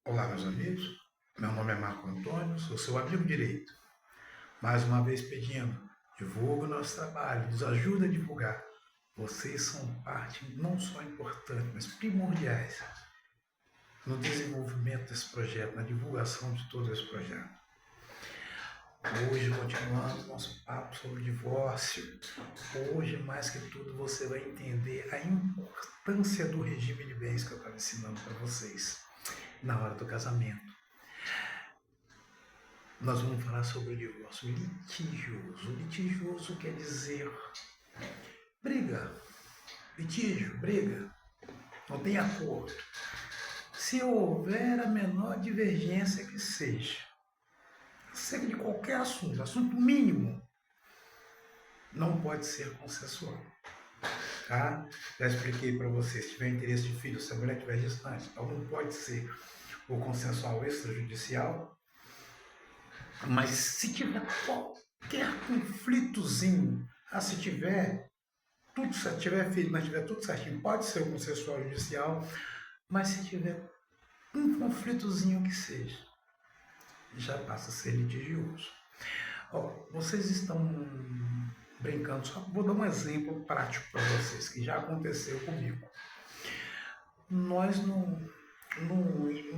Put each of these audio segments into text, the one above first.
Olá, meus amigos. Meu nome é Marco Antônio, sou seu amigo direito. Mais uma vez pedindo, divulgue o nosso trabalho, nos ajude a divulgar. Vocês são parte não só importante, mas primordiais no desenvolvimento desse projeto, na divulgação de todo esse projeto. Hoje, continuando nosso papo sobre divórcio, hoje, mais que tudo, você vai entender a importância do regime de bens que eu estava ensinando para vocês na hora do casamento. Nós vamos falar sobre o divórcio litigioso. Litigioso quer dizer briga, litígio, briga, não tem acordo. Se houver a menor divergência que seja, acerca de qualquer assunto, assunto mínimo, não pode ser consensual. Tá? Já expliquei para vocês, se tiver interesse de filho, se a mulher estiver distante, então não pode ser o consensual extrajudicial. Mas se tiver qualquer conflitozinho, se tiver tudo certo, tiver filho, mas tiver tudo certinho, pode ser o consensual judicial, mas se tiver um conflitozinho que seja, já passa a ser litigioso. Vocês estão brincando, só vou dar um exemplo prático para vocês, que já aconteceu comigo. Nós, no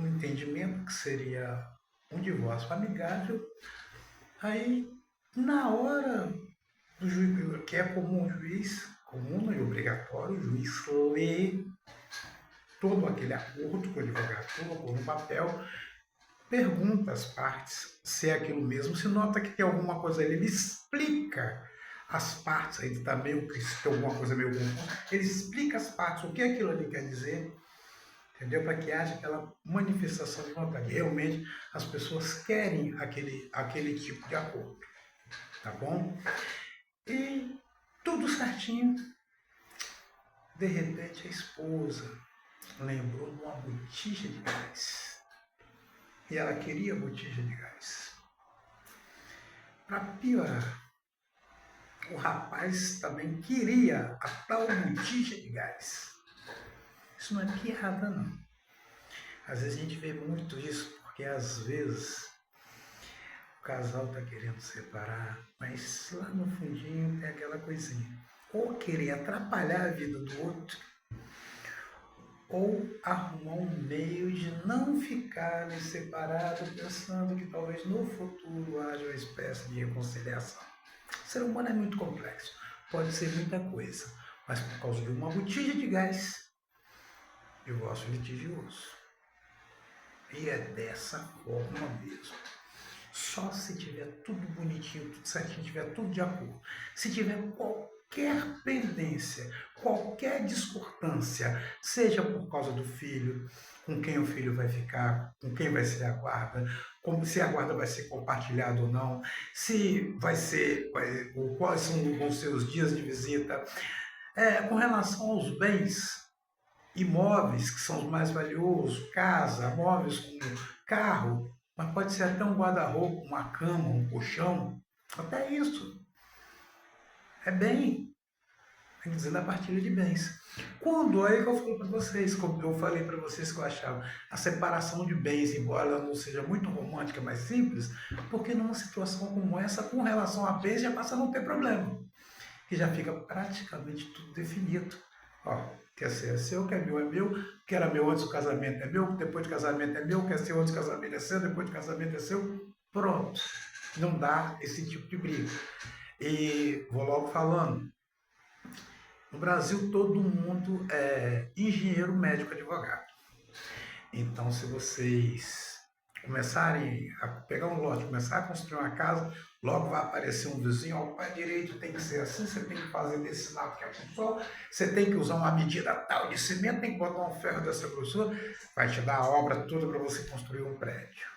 entendimento que seria um divórcio amigável, aí na hora do juiz, que é comum, o juiz, comum e obrigatório, o juiz lê todo aquele acordo que o advogado colocou no papel, pergunta às partes se é aquilo mesmo, se nota que tem alguma coisa ali, ele explica as partes, aí está meio que se tem alguma coisa meio confusa, ele explica as partes, o que aquilo ali quer dizer, entendeu? Para que haja aquela manifestação de vontade. Realmente as pessoas querem aquele tipo de acordo, tá bom? E tudo certinho. De repente a esposa lembrou de uma botija de gás. E ela queria a botija de gás. Para piorar, o rapaz também queria a tal botija de gás. Isso não é piada, não. Às vezes a gente vê muito isso, porque às vezes o casal está querendo separar, mas lá no fundinho tem aquela coisinha. Ou querer atrapalhar a vida do outro, ou arrumar um meio de não ficarem separados, pensando que talvez no futuro haja uma espécie de reconciliação. O ser humano é muito complexo, pode ser muita coisa, mas por causa de uma botija de gás, divórcio litigioso. E é dessa forma mesmo. Só se tiver tudo bonitinho, tudo certinho, tiver tudo de acordo. Se tiver qualquer pendência, qualquer discordância, seja por causa do filho, com quem o filho vai ficar, com quem vai ser a guarda, como se a guarda vai ser compartilhada ou não, se vai ser, quais vão ser os dias de visita, com relação aos bens imóveis, que são os mais valiosos, casa, móveis como carro, mas pode ser até um guarda-roupa, uma cama, um colchão, até isso. É bem, tem que dizer, da partilha de bens. Quando, aí que eu falo para vocês, como eu falei para vocês que eu achava, a separação de bens, embora ela não seja muito romântica, mas simples, porque numa situação como essa, com relação a bens, já passa a não ter problema, que já fica praticamente tudo definido. Quer ser seu, que é meu, que era meu antes do casamento é meu, depois do casamento é meu, quer ser antes do casamento é seu, depois do casamento é seu, pronto. Não dá esse tipo de briga. E vou logo falando, no Brasil todo mundo é engenheiro, médico, advogado. Então se vocês começarem a pegar um lote, começar a construir uma casa, logo vai aparecer um vizinho, o pé direito tem que ser assim, você tem que fazer desse lado que é com sol, você tem que usar uma medida tal de cimento, tem que botar um ferro dessa grossura, vai te dar a obra toda para você construir um prédio.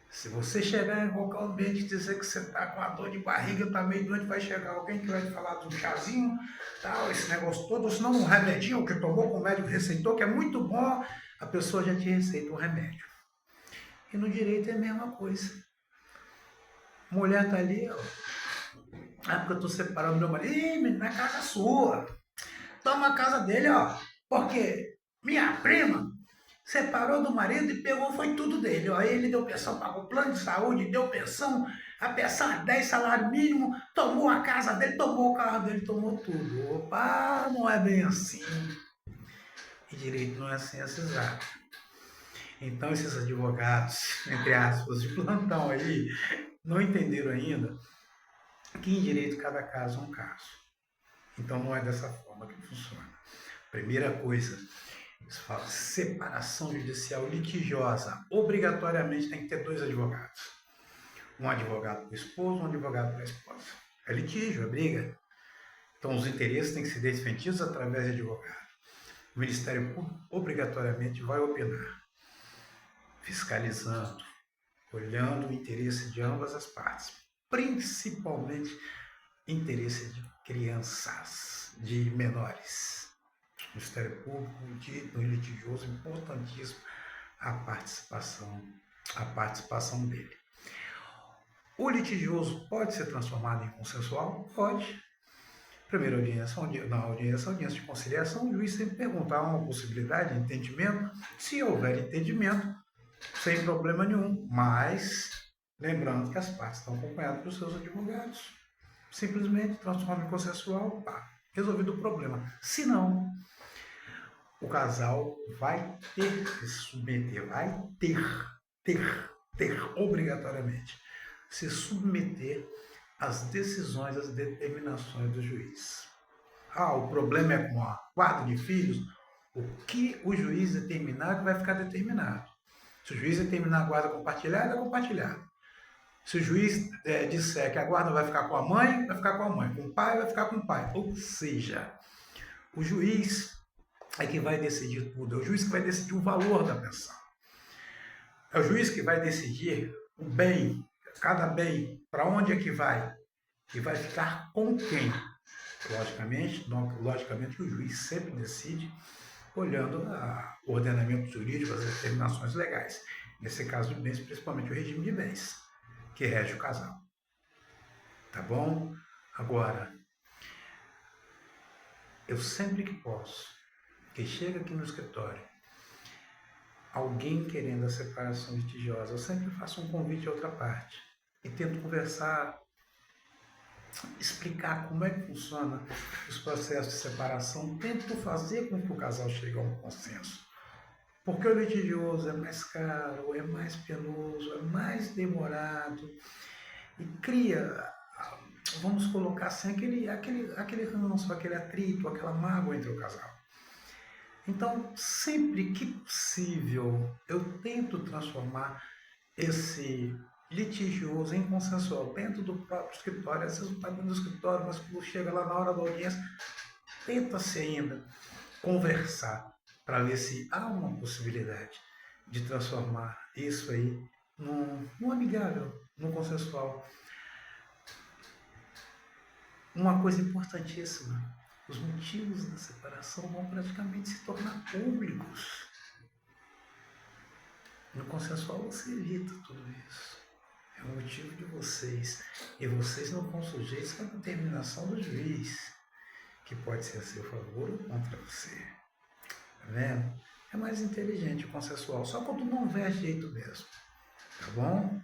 Se você chegar em qualquer ambiente e dizer que você está com a dor de barriga, está meio doente, vai chegar alguém que vai te falar de um chazinho, tal, esse negócio todo, ou senão um remedinho que tomou, que o médico receitou, que é muito bom, a pessoa já te receita um remédio. E no direito é a mesma coisa. Mulher está ali, porque eu estou separando meu marido. Ih, menina, a casa é sua. Toma a casa dele, porque minha prima separou do marido e pegou, foi tudo dele. Aí ele deu pensão, pagou plano de saúde, deu pensão, a pensão é 10 salário mínimo, tomou a casa dele, tomou o carro dele, tomou tudo. Opa, não é bem assim. E direito não é assim acisado. Então esses advogados, entre aspas, de plantão aí, não entenderam ainda que em direito cada caso é um caso. Então não é dessa forma que funciona. Primeira coisa, isso fala separação judicial litigiosa. Obrigatoriamente tem que ter 2 advogados. Um advogado para o esposo, um advogado para a esposa. É litígio, é briga. Então os interesses têm que ser defendidos através de advogado. O Ministério Público obrigatoriamente vai opinar, fiscalizando, olhando o interesse de ambas as partes, principalmente interesse de crianças, de menores. O Ministério Público, no litigioso, importantíssimo a participação dele. O litigioso pode ser transformado em consensual? Pode. Primeira audiência, na audiência de conciliação, o juiz sempre pergunta: há uma possibilidade de entendimento? Se houver entendimento, sem problema nenhum, mas lembrando que as partes estão acompanhadas pelos seus advogados. Simplesmente transforma em consensual, pá, resolvido o problema. Se não, o casal vai ter que se submeter, vai ter obrigatoriamente se submeter às decisões, às determinações do juiz. O problema é com a guarda de filhos, o que o juiz determinar vai ficar determinado. Se o juiz determinar a guarda compartilhada, é compartilhada. Se o juiz disser que a guarda vai ficar com a mãe, vai ficar com a mãe. Com o pai, vai ficar com o pai. Ou seja, o juiz é que vai decidir tudo. É o juiz que vai decidir o valor da pensão. É o juiz que vai decidir o bem, cada bem, para onde é que vai. E vai ficar com quem. Logicamente, o juiz sempre decide olhando o ordenamento jurídico, as determinações legais. Nesse caso de bens, principalmente o regime de bens, que rege o casal. Tá bom? Agora, eu sempre que posso, que chega aqui no escritório, alguém querendo a separação litigiosa, eu sempre faço um convite a outra parte e tento conversar, explicar como é que funciona os processos de separação, tento fazer com que o casal chegue a um consenso. Porque o litigioso é mais caro, é mais penoso, é mais demorado e cria, vamos colocar assim, aquele ranço, aquele atrito, aquela mágoa entre o casal. Então, sempre que possível, eu tento transformar esse litigioso em consensual dentro do próprio escritório. Às vezes não está dentro do escritório, mas quando chega lá na hora da audiência, tenta-se ainda conversar para ver se há uma possibilidade de transformar isso aí num amigável, num consensual. Uma coisa importantíssima: os motivos da separação vão praticamente se tornar públicos. No consensual você evita tudo isso. É o motivo de vocês. E vocês não estão sujeitos à determinação do juiz, que pode ser a seu favor ou contra você. Tá vendo? É mais inteligente o consensual, só quando não vê jeito mesmo. Tá bom?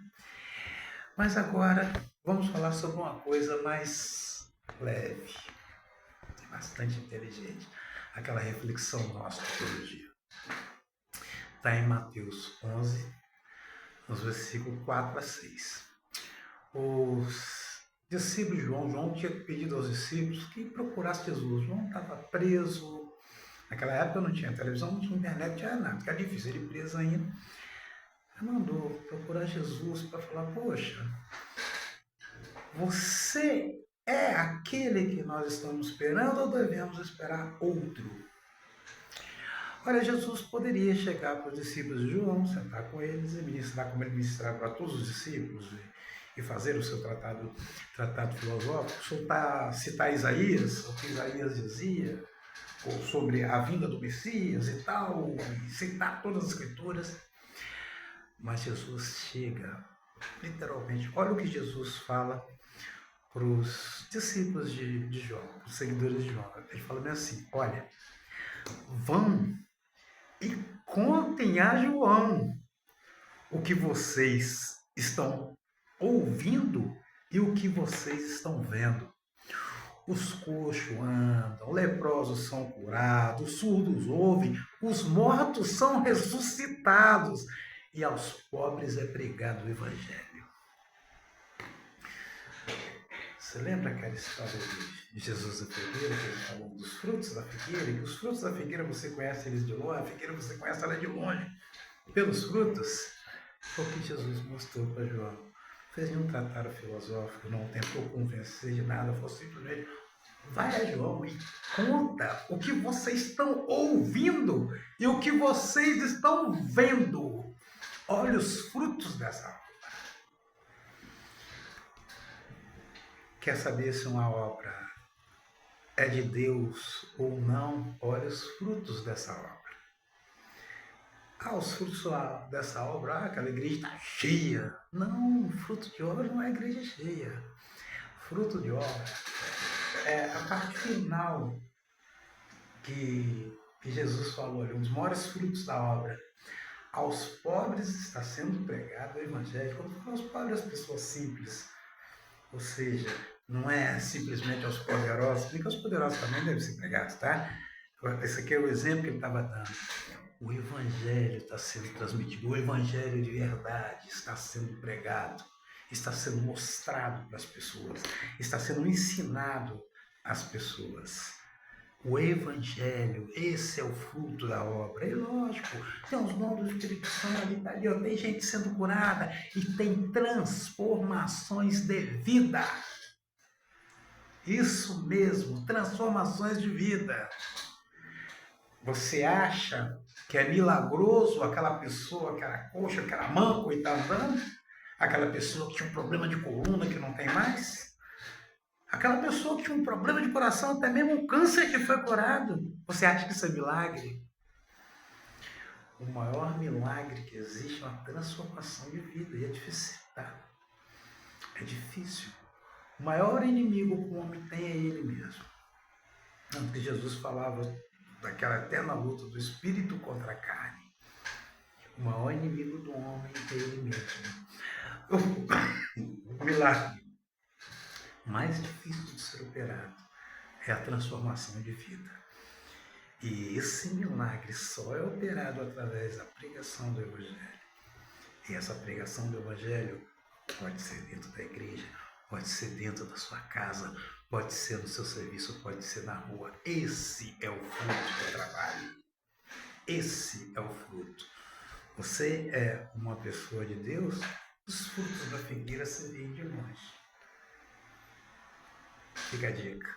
Mas agora vamos falar sobre uma coisa mais leve, bastante inteligente. Aquela reflexão nossa todo dia. Está em Mateus 11, nos versículos 4 a 6. Os discípulos de João tinha pedido aos discípulos que procurassem Jesus. João estava preso. Naquela época não tinha televisão, não tinha internet, não tinha nada, era difícil, ele preso ainda. Ele mandou procurar Jesus para falar: poxa, você é aquele que nós estamos esperando ou devemos esperar outro? Olha, Jesus poderia chegar para os discípulos de João, sentar com eles e ministrar como ele ministrava para todos os discípulos e fazer o seu tratado filosófico, citar Isaías, o que Isaías dizia, ou sobre a vinda do Messias e tal, e citar todas as escrituras. Mas Jesus chega, literalmente, olha o que Jesus fala para os discípulos de João, os seguidores de João. Ele fala bem assim: olha, vão e contem a João o que vocês estão ouvindo e o que vocês estão vendo. Os coxos andam, leprosos são curados, os surdos ouvem, os mortos são ressuscitados e aos pobres é pregado o evangelho. Você lembra aquela história de Jesus da figueira, que ele falou dos frutos da figueira? E que os frutos da figueira você conhece eles de longe, a figueira você conhece ela de longe. Pelos frutos, foi o que Jesus mostrou para João. Fez nenhum tratado filosófico, não tentou convencer de nada, foi simplesmente: vai a João e conta o que vocês estão ouvindo e o que vocês estão vendo. Olha os frutos dessa obra. Quer saber se uma obra é de Deus ou não? Olha os frutos dessa obra. Os frutos dessa obra, aquela igreja está cheia. Não, fruto de obra não é igreja cheia. Fruto de obra é a parte final que Jesus falou ali, um dos maiores frutos da obra. Aos pobres está sendo pregado o evangelho. Quando fala aos pobres, as pessoas simples, ou seja, não é simplesmente aos poderosos, porque os poderosos também devem ser pregados, tá? Esse aqui é o exemplo que ele estava dando. O evangelho está sendo transmitido, o evangelho de verdade está sendo pregado, está sendo mostrado para as pessoas, está sendo ensinado às pessoas. O evangelho, esse é o fruto da obra. E lógico, tem os dons do Espírito Santo ali, ó, tem gente sendo curada e tem transformações de vida. Isso mesmo, transformações de vida. Você acha que é milagroso aquela pessoa, aquela coxa, aquela manco e está andando? Aquela pessoa que tinha um problema de coluna que não tem mais? Aquela pessoa que tinha um problema de coração, até mesmo um câncer que foi curado. Você acha que isso é milagre? O maior milagre que existe é uma transformação de vida. E é difícil, tá? É difícil. O maior inimigo que o homem tem é ele mesmo. Tanto que Jesus falava daquela eterna luta do espírito contra a carne. O maior inimigo do homem é ele mesmo. O milagre mais difícil de ser operado é a transformação de vida. E esse milagre só é operado através da pregação do Evangelho. E essa pregação do Evangelho pode ser dentro da igreja, pode ser dentro da sua casa, pode ser no seu serviço, pode ser na rua. Esse é o fruto do trabalho. Esse é o fruto. Você é uma pessoa de Deus, os frutos da figueira se veem de longe. Fica a dica.